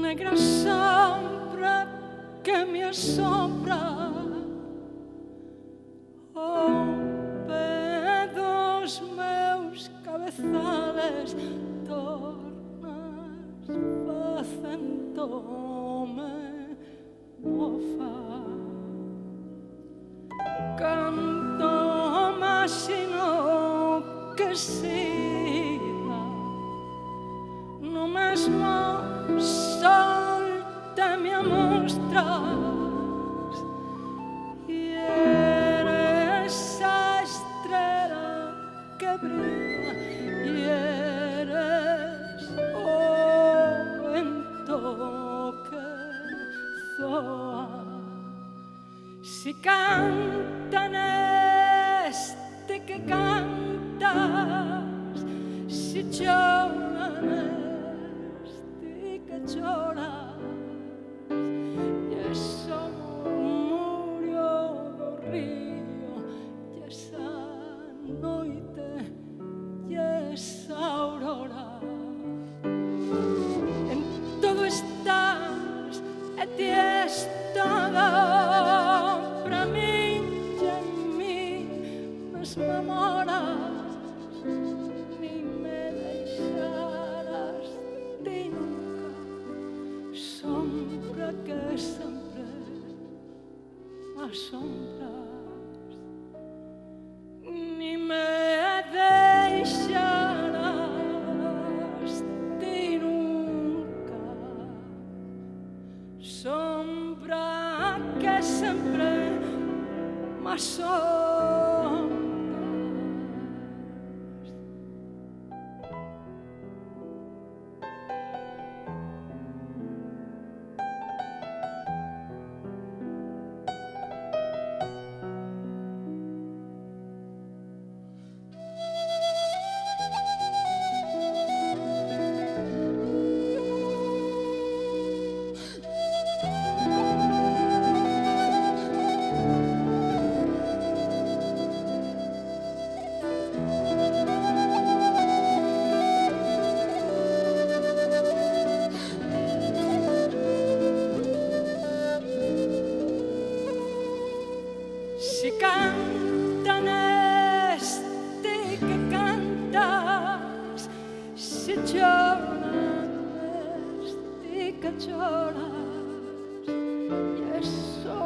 negra sombra que me assombra, dos meus cabezales tornas facendome mofa. Canto máximo que siga no mesmo sol te me amostras e eres a estrela que brilla e eres o vento que zoa. Si cantan este que cantas, si lloran este que lloras, e ese murmurio do río, e esa noite, e esa aurora. En todo estás e ti és todo para min, e en mí mesmo moras, ni me deixarás ti nunca, sombra que sempre m'assombras, ni me deixarás ti nunca, sombra que sempre m'assombras. Si cantan este que cantas, si lloran este que lloras, y eso